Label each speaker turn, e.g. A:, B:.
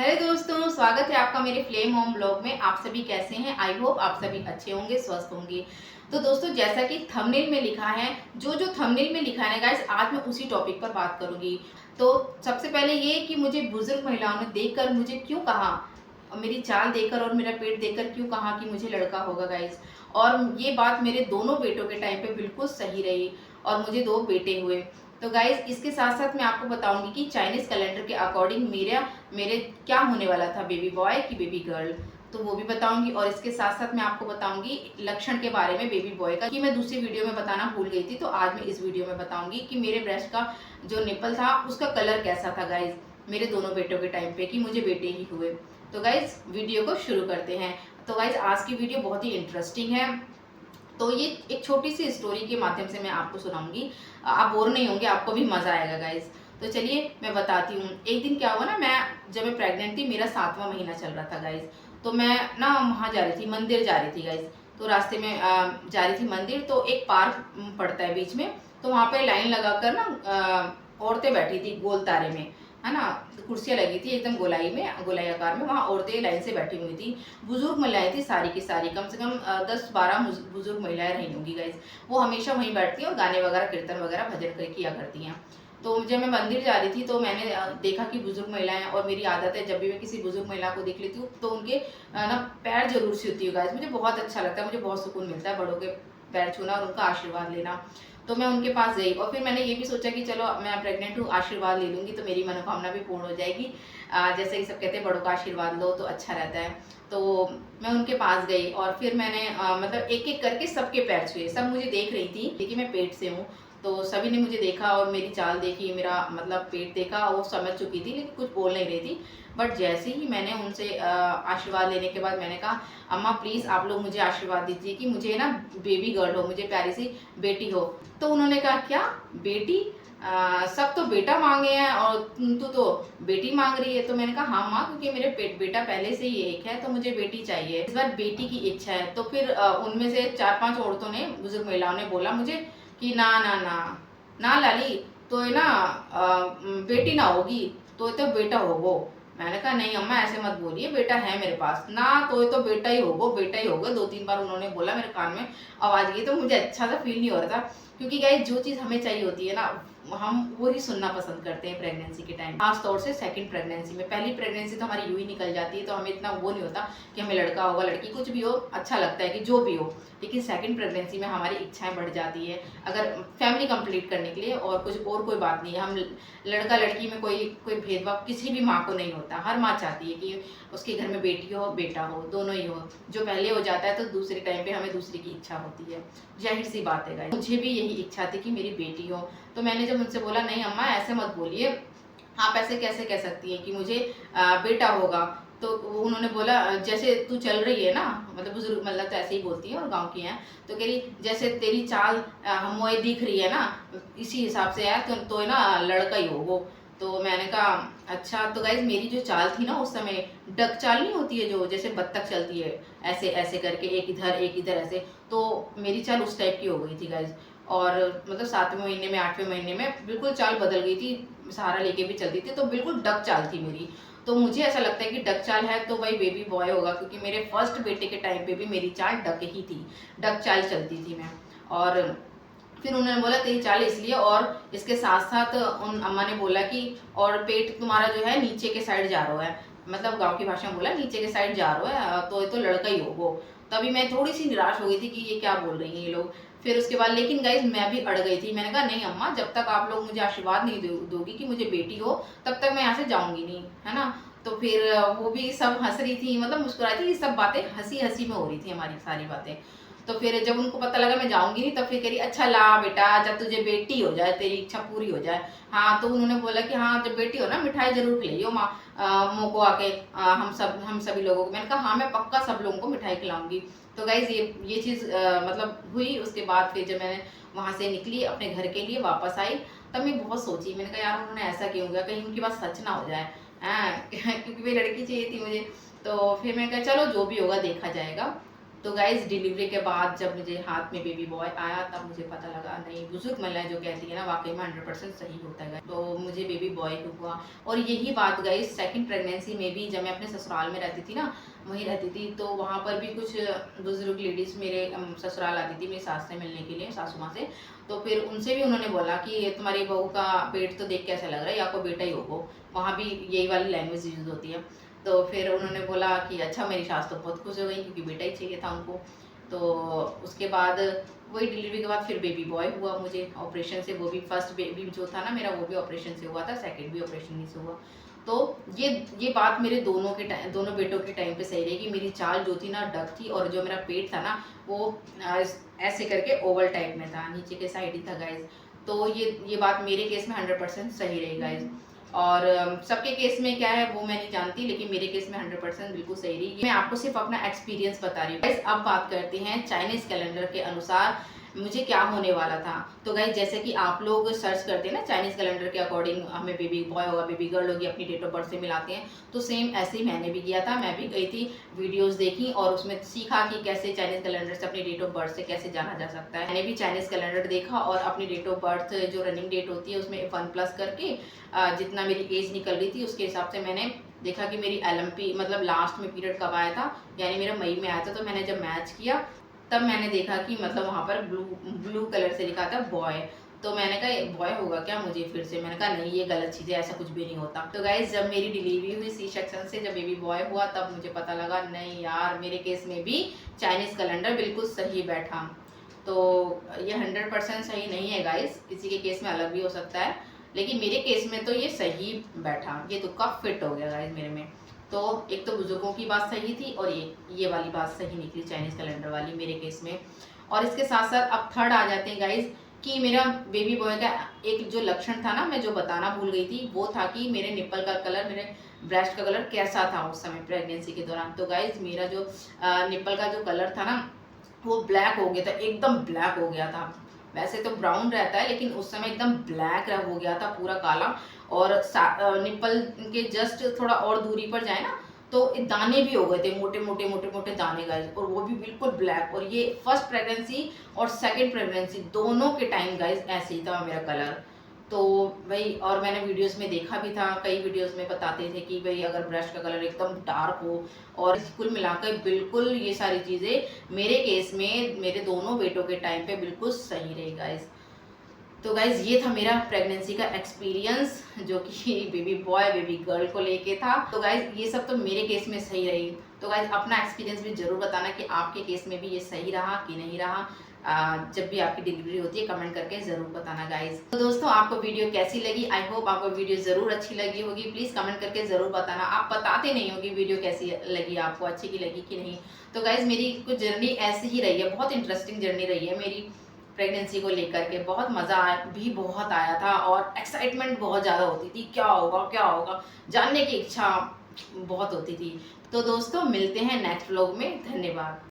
A: Hello दोस्तों, स्वागत है आपका मेरे फ्लेम होम ब्लॉग में। आप सभी कैसे हैं? आई होप आप सभी अच्छे होंगे, स्वस्थ होंगे। तो दोस्तों, जैसा कि थंबनेल में लिखा है, जो थंबनेल में लिखा है ना गाइस, आज मैं उसी टॉपिक पर बात करूंगी। तो सबसे पहले ये कि मुझे बुजुर्ग महिलाओं ने देखकर मुझे क्यों कहा, मेरी चाल देखकर और मेरा पेट देखकर क्यों कहा कि मुझे लड़का होगा गाइस। और ये बात मेरे दोनों बेटों के टाइम पे बिल्कुल सही रही और मुझे 2 बेटे हुए। तो गाइस, इसके साथ साथ मैं आपको बताऊंगी कि चाइनीज कैलेंडर के अकॉर्डिंग मेरे क्या होने वाला था, बेबी बॉय की बेबी गर्ल, तो वो भी बताऊंगी। और इसके साथ साथ मैं आपको बताऊंगी लक्षण के बारे में बेबी बॉय का, कि मैं दूसरी वीडियो में बताना भूल गई थी, तो आज मैं इस वीडियो में बताऊंगी कि मेरे ब्रेस्ट का जो निपल था उसका कलर कैसा था गाइज, मेरे दोनों बेटों के टाइम पे, कि मुझे बेटे ही हुए। तो गाइज, वीडियो को शुरू करते हैं। तो गाइज, आज की वीडियो बहुत ही इंटरेस्टिंग है। तो ये एक छोटी सी स्टोरी के माध्यम से मैं आपको सुनाऊंगी। आप बोर नहीं होंगे, आपको भी मजा आएगा गाइज। तो चलिए मैं बताती हूँ। एक दिन क्या हुआ ना, जब मैं प्रेग्नेंट थी, मेरा 7वां महीना चल रहा था गाइज। तो मैं ना वहाँ जा रही थी, मंदिर जा रही थी गाइज। तो रास्ते में जा रही थी मंदिर, तो एक पार्क पड़ता है बीच में। तो वहाँ पे लाइन लगाकर ना औरतें बैठी थी गोल तारे में, है ना। कुर्सियाँ लगी थी एकदम गोलाई में, गोलाई आकार में। वहाँ औरतें लाइन से बैठी हुई थी। बुजुर्ग महिलाएं थी सारी की सारी, कम से कम 10-12 बुजुर्ग महिलाएं रही होंगी गाइज। वो हमेशा वहीं बैठती हैं और गाने वगैरह, कीर्तन वगैरह, भजन किया करती हैं। तो जब मैं मंदिर जा रही थी तो मैंने देखा कि बुजुर्ग महिलाएं, और मेरी आदत है जब भी मैं किसी बुजुर्ग महिला को देख लेती हूँ तो उनके ना पैर जरूर छूती हूँ गाइज। मुझे बहुत अच्छा लगता है, मुझे बहुत सुकून मिलता है बड़ों के पैर छूना और उनका आशीर्वाद लेना। तो मैं उनके पास गई और फिर मैंने ये भी सोचा कि चलो मैं प्रेग्नेंट हूँ, आशीर्वाद ले लूंगी तो मेरी मनोकामना भी पूर्ण हो जाएगी। जैसे कि सब कहते हैं बड़ों का आशीर्वाद लो तो अच्छा रहता है। तो मैं उनके पास गई और फिर मैंने मतलब एक एक करके सबके पैर छुए। सब मुझे देख रही थी, देखिए मैं पेट से हूँ, तो सभी ने मुझे देखा और मेरी चाल देखी, मेरा मतलब पेट देखा। वो समझ चुकी थी लेकिन कुछ बोल नहीं रही थी। बट जैसे ही मैंने उनसे आशीर्वाद लेने के बाद मैंने कहा, अम्मा प्लीज़ आप लोग मुझे आशीर्वाद दीजिए कि मुझे ना बेबी गर्ल हो, मुझे प्यारी सी बेटी हो। तो उन्होंने कहा, क्या बेटी? सब तो बेटा मांगे हैं और तू तो बेटी मांग रही है। तो मैंने कहा, हाँ माँ, क्योंकि मेरे बेटा पहले से ही एक है तो मुझे बेटी चाहिए, इस बार बेटी की इच्छा है। तो फिर उनमें से 4-5 औरतों ने, बुजुर्ग महिलाओं ने बोला मुझे कि ना ना ना ना लाली, तो ये ना बेटी ना होगी, तो ये तो बेटा होगो। मैंने कहा, नहीं अम्मा ऐसे मत बोलिए, बेटा है मेरे पास ना, तो ये तो बेटा ही होगो, बेटा ही होगा। 2-3 बार उन्होंने बोला, मेरे कान में आवाज गई। तो मुझे अच्छा सा फील नहीं हो रहा था, क्योंकि गाइस जो चीज़ हमें चाहिए होती है ना, हम वही सुनना पसंद करते हैं प्रेगनेंसी के टाइम, खास तौर से सेकंड प्रेगनेंसी में। पहली प्रेगनेंसी तो हमारी यूं ही निकल जाती है, तो हमें इतना वो नहीं होता कि हमें लड़का होगा लड़की, कुछ भी हो अच्छा लगता है कि जो भी हो। लेकिन सेकंड प्रेगनेंसी में हमारी इच्छाएं बढ़ जाती है, अगर फैमिली कंप्लीट करने के लिए। और कुछ और कोई बात नहीं है, हम लड़का लड़की में कोई कोई भेदभाव किसी भी माँ को नहीं होता। हर माँ चाहती है कि उसके घर में बेटी हो बेटा हो, दोनों ही हो। जो पहले हो जाता है तो दूसरे टाइम पे हमें दूसरे की इच्छा होती है, जाहिर सी बात है गाइस। मुझे भी यही इच्छा थी कि मेरी बेटी हो। तो मैंने जब उनसे बोला, नहीं अम्मा ऐसे मत बोलिए, आप ऐसे कैसे कह सकती हैं कि मुझे बेटा होगा। तो उन्होंने बोला, जैसे तू चल रही है ना, मतलब बुजुर्ग मतलब तो ऐसे ही बोलती है और गांव की हैं। तो कह रही, जैसे तेरी चाल मोए दिख रही है ना, इसी हिसाब से है तो है ना लड़का ही होगो। तो मैंने कहा, अच्छा। तो गाइज, मेरी जो चाल थी ना उस समय, डक चाल नहीं होती है जो, जैसे बत्तख चलती है ऐसे ऐसे करके, एक इधर ऐसे, तो मेरी चाल उस टाइप की हो गई थी गाइज। और मतलब 7वें महीने में, 8वें महीने में बिल्कुल चाल बदल गई थी, सहारा लेके भी चलती थी, तो बिल्कुल डक चाल थी मेरी। तो मुझे ऐसा लगता है कि डक चाल है तो भाई बेबी बॉय होगा, क्योंकि मेरे फर्स्ट बेटे के टाइम पे भी मेरी चाल डक ही थी, डक चाल चलती थी मैं। और फिर उन्होंने बोला, तेरी चाल इसलिए, और इसके साथ साथ उन अम्मा ने बोला कि और पेट तुम्हारा जो है नीचे के साइड जा रहा है, मतलब गांव की भाषा में बोला, नीचे के साइड जा रहा है, तो ये तो लड़का ही होगो। तभी मैं थोड़ी सी निराश हो गई थी कि ये क्या बोल रही हैं ये लोग। फिर उसके बाद लेकिन गाइज मैं भी अड़ गई थी। मैंने कहा, नहीं अम्मा, जब तक आप लोग मुझे आशीर्वाद नहीं दोगी कि मुझे बेटी हो, तब तक मैं यहाँ से जाऊंगी नहीं, है ना। तो फिर वो भी सब हंस रही थी, मतलब मुस्कुराई थी। ये सब बातें हंसी हंसी में हो रही थी, हमारी सारी बातें। तो फिर जब उनको पता लगा मैं जाऊंगी नहीं, तब फिर कह रही, अच्छा ला बेटा, जब तुझे बेटी हो जाए, तेरी इच्छा पूरी हो जाए। हाँ, तो उन्होंने बोला कि हाँ, जब बेटी हो ना मिठाई जरूर खिलाइयो माँ, मुँह को आके, हम सभी लोगों को। मैंने कहा, हाँ मैं पक्का सब लोगों को मिठाई खिलाऊंगी। तो गाइज ये चीज़ मतलब हुई। उसके बाद फिर जब मैंने वहाँ से निकली अपने घर के लिए वापस आई, तब मैं बहुत सोची। मैंने कहा, यार उन्होंने ऐसा क्यों किया, कहीं उनकी बात सच ना हो जाए, क्योंकि वे लड़की चाहिए थी मुझे। तो फिर मैंने कहा, चलो जो भी होगा देखा जाएगा। तो गाइज डिलीवरी के बाद जब मुझे हाथ में बेबी बॉय आया तब मुझे पता लगा नहीं, बुजुर्ग महिलाएं जो कहती है ना वाकई में 100% सही होता है। तो मुझे बेबी बॉय हुआ। और यही बात गाइज सेकंड प्रेगनेंसी में भी, जब मैं अपने ससुराल में रहती थी ना, वहीं रहती थी, तो वहाँ पर भी कुछ बुजुर्ग लेडीज़ मेरे ससुराल आती थी मेरी सास से मिलने के लिए, सासू माँ से। तो फिर उनसे भी उन्होंने बोला कि तुम्हारी बहू का पेट तो देख के ऐसा लग रहा है या कोई बेटा ही होगा। वहाँ भी यही वाली लैंग्वेज यूज़ होती है। तो फिर उन्होंने बोला कि अच्छा, मेरी सास तो बहुत खुश हो गई क्योंकि बेटा ही चाहिए था उनको। तो उसके बाद वही डिलीवरी के बाद फिर बेबी बॉय हुआ मुझे ऑपरेशन से। वो भी फर्स्ट बेबी जो था ना मेरा, वो भी ऑपरेशन से हुआ था, सेकंड भी ऑपरेशन ही से हुआ। तो ये बात मेरे दोनों बेटों के टाइम पे सही रही कि मेरी चाल जो थी ना डक थी, और जो मेरा पेट था ना वो ऐसे करके ओवल टाइप में था, नीचे के साइड ही था गाइज। तो ये बात मेरे केस में 100% सही रही गाइज। और सबके केस में क्या है वो मैं नहीं जानती, लेकिन मेरे केस में 100% बिल्कुल सही रही। मैं आपको सिर्फ अपना एक्सपीरियंस बता रही हूँ गाइस। अब बात करते हैं चाइनीज कैलेंडर के अनुसार मुझे क्या होने वाला था। तो गाइस जैसे कि आप लोग सर्च करते हैं ना चाइनीज कैलेंडर के अकॉर्डिंग, हमें बेबी बॉय होगा बेबी गर्ल होगी, अपनी डेट ऑफ बर्थ से मिलाते हैं। तो सेम ऐसे ही मैंने भी किया था। मैं भी गई थी, वीडियोस देखी और उसमें सीखा कि कैसे चाइनीज कैलेंडर से अपनी डेट ऑफ बर्थ से कैसे जाना जा सकता है। मैंने भी चाइनीज कैलेंडर देखा और अपनी डेट ऑफ बर्थ जो रनिंग डेट होती है उसमें 1+ करके जितना मेरी एज निकल रही थी उसके हिसाब से मैंने देखा कि मेरी LMP मतलब लास्ट में पीरियड कब आया था, यानी मेरा मई में आया था। तो मैंने जब मैच किया तब मैंने देखा कि मतलब वहाँ पर ब्लू कलर से लिखा था बॉय। तो मैंने कहा बॉय होगा क्या मुझे, फिर से मैंने कहा नहीं ये गलत चीज़ है, ऐसा कुछ भी नहीं होता। तो गाइज जब मेरी डिलीवरी हुई सी सेक्शन से, जब बेबी बॉय हुआ तब मुझे पता लगा नहीं यार, मेरे केस में भी चाइनीज़ कैलेंडर बिल्कुल सही बैठा। तो ये 100% सही नहीं है गाइज, किसी के केस में अलग भी हो सकता है, लेकिन मेरे केस में तो ये सही बैठा, ये तुक्का फिट हो गया गाइज मेरे में। तो एक तो बुजुर्गों की बात सही थी और ये वाली बात सही निकली चाइनीज़ कैलेंडर वाली मेरे केस में। और इसके साथ साथ अब थर्ड आ जाते हैं गाइज कि मेरा बेबी बॉय का एक जो लक्षण था ना, मैं जो बताना भूल गई थी, वो था कि मेरे निप्पल का कलर, मेरे ब्रेस्ट का कलर कैसा था उस समय प्रेगनेंसी के दौरान। तो गाइज मेरा जो निप्पल का जो कलर था ना वो ब्लैक हो गया था, एकदम ब्लैक हो गया था। वैसे तो ब्राउन रहता है लेकिन उस समय एकदम ब्लैक हो गया था, पूरा काला। और निप्पल के जस्ट थोड़ा और दूरी पर जाए ना तो दाने भी हो गए थे, मोटे मोटे मोटे मोटे दाने गाइज, और वो भी बिल्कुल ब्लैक। और ये फर्स्ट प्रेगनेंसी और सेकंड प्रेगनेंसी दोनों के टाइम गाइज ऐसे ही था मेरा कलर। तो भाई, और मैंने वीडियोस में देखा भी था, कई वीडियोस में बताते थे कि भाई अगर ब्रश का कलर एकदम डार्क हो, और कुल मिलाकर बिल्कुल ये सारी चीज़ें मेरे केस में मेरे दोनों बेटों के टाइम पे बिल्कुल सही रही गाइज। तो गाइज ये था मेरा प्रेगनेंसी का एक्सपीरियंस जो कि बेबी बॉय बेबी गर्ल को लेके था। तो गाइज ये सब तो मेरे केस में सही रही। तो गाइज अपना एक्सपीरियंस भी ज़रूर बताना कि आपके केस में भी ये सही रहा कि नहीं रहा। जब भी आपकी डिलीवरी होती है कमेंट करके ज़रूर बताना गाइज। तो दोस्तों आपको वीडियो कैसी लगी, आई होप आपको वीडियो ज़रूर अच्छी लगी होगी। प्लीज़ कमेंट करके ज़रूर बताना। आप बताते नहीं हो कि वीडियो कैसी लगी, आपको अच्छी की लगी कि नहीं। तो गाइज मेरी कुछ जर्नी ऐसी ही रही है, बहुत इंटरेस्टिंग जर्नी रही है मेरी प्रेगनेंसी को लेकर के। बहुत मज़ा भी बहुत आया था और एक्साइटमेंट बहुत ज़्यादा होती थी, क्या होगा क्या होगा, जानने की इच्छा बहुत होती थी। तो दोस्तों मिलते हैं नेक्स्ट व्लॉग में, धन्यवाद।